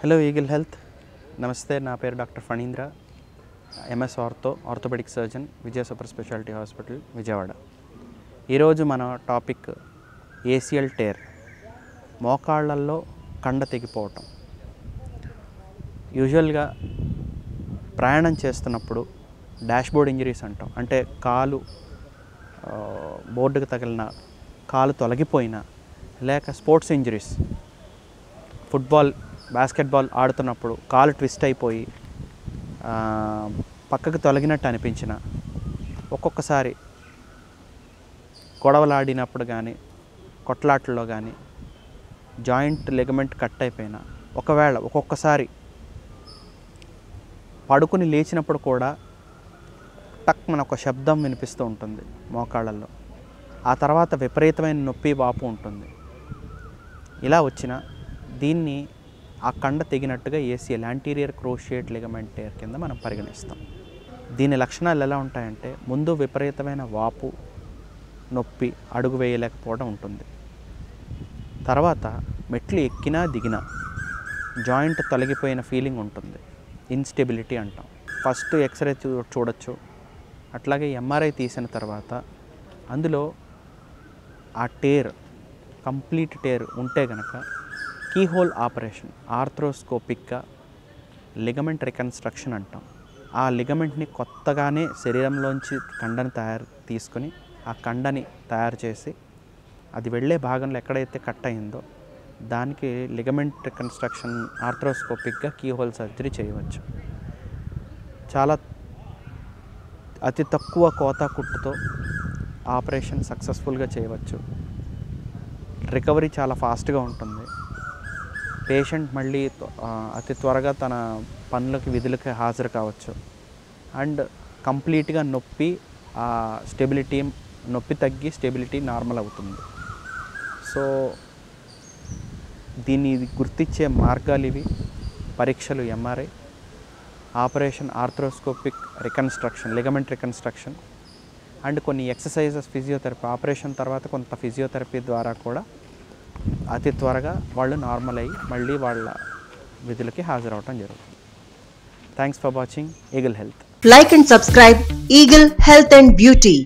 Hello eagle health. నమస్తే, నా పేరు doctor Phanindra, MS orthopedic surgeon, Vijaya super speciality hospital, Vijayawada. ఈరోజు మన టాపిక్ ఏసిఎల్ టేర్, మోకాళ్ళల్లో కండ తెగిపోవటం. యూజువల్గా ప్రయాణం చేస్తున్నప్పుడు డాష్బోర్డ్ ఇంజరీస్ అంటాం, అంటే కాలు బోర్డుకు తగిలిన, కాలు తొలగిపోయిన, లేక స్పోర్ట్స్ ఇంజరీస్, ఫుట్బాల్, బాస్కెట్బాల్ ఆడుతున్నప్పుడు కాలు ట్విస్ట్ అయిపోయి పక్కకు తొలగినట్టు అనిపించిన, ఒక్కొక్కసారి గొడవలాడినప్పుడు కానీ, కొట్లాటల్లో కానీ జాయింట్ లిగమెంట్ కట్ అయిపోయినా, ఒకవేళ ఒక్కొక్కసారి పడుకుని లేచినప్పుడు కూడా టక్ మన ఒక శబ్దం వినిపిస్తూ ఉంటుంది మోకాళ్ళల్లో. ఆ తర్వాత విపరీతమైన నొప్పి, వాపు ఉంటుంది. ఇలా వచ్చిన దీన్ని ఆ కండ తెగినట్టుగా ACL, anterior cruciate ligament tear కింద మనం పరిగణిస్తాం. దీని లక్షణాలు ఎలా ఉంటాయంటే, ముందు విపరీతమైన వాపు, నొప్పి, అడుగు వేయలేకపోవడం ఉంటుంది. తర్వాత మెట్లు ఎక్కినా దిగినా జాయింట్ తొలగిపోయిన ఫీలింగ్ ఉంటుంది, ఇన్స్టెబిలిటీ అంటాం. ఫస్ట్ ఎక్స్రే చూడొచ్చు, అట్లాగే ఎంఆర్ఐ తీసిన తర్వాత అందులో ఆ టేర్, కంప్లీట్ టేర్ ఉంటే కనుక కీహోల్ ఆపరేషన్, ఆర్థ్రోస్కోపిక్గా లిగమెంట్ రికన్స్ట్రక్షన్ అంటాం. ఆ లిగమెంట్ని కొత్తగానే శరీరంలోంచి కండని తీసుకొని ఆ కండని తయారు చేసి, అది వెళ్ళే భాగంలో ఎక్కడైతే కట్ అయిందో దానికి లిగమెంట్ రికన్స్ట్రక్షన్, ఆర్థ్రోస్కోపిక్గా కీహోల్ సర్జరీ చేయవచ్చు. చాలా అతి తక్కువ కోత కుట్టుతో ఆపరేషన్ సక్సెస్ఫుల్గా చేయవచ్చు. రికవరీ చాలా ఫాస్ట్గా ఉంటుంది. పేషెంట్ మళ్ళీ అతి త్వరగా తన పనులకి, విధులకి హాజరు కావచ్చు. అండ్ కంప్లీట్గా నొప్పి, స్టెబిలిటీ, నొప్పి తగ్గి స్టెబిలిటీ నార్మల్ అవుతుంది. సో దీన్ని గుర్తించే మార్గాలు ఇవి: పరీక్షలు MRI, operation arthroscopic reconstruction, ligament reconstruction, and కొన్ని ఎక్సర్సైజెస్, ఫిజియోథెరపీ. ఆపరేషన్ తర్వాత కొంత ఫిజియోథెరపీ ద్వారా కూడా అతి త్వరగా వాళ్ళు నార్మల్ అయ్యి మళ్ళీ వాళ్ళ విధులకి హాజరవటం జరుగుతుంది. Thanks for watching eagle health. Like and subscribe Eagle Health and Beauty.